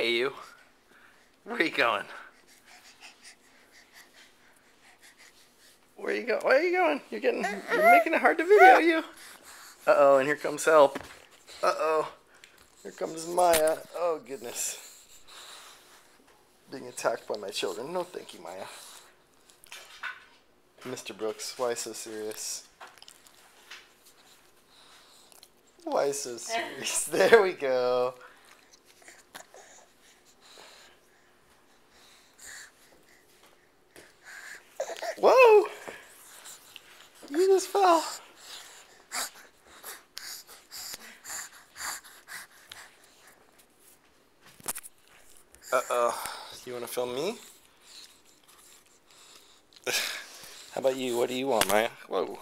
Hey, you. Where are you going? Where are you going? Where are you going? You're making it hard to video you. Uh-oh, and here comes help. Uh-oh. Here comes Maya. Oh, goodness. Being attacked by my children. No, thank you, Maya. Mr. Brooks, why so serious? Why so serious? There we go. Whoa! You just fell. Uh-oh. You want to film me? How about you? What do you want, Maya? Whoa.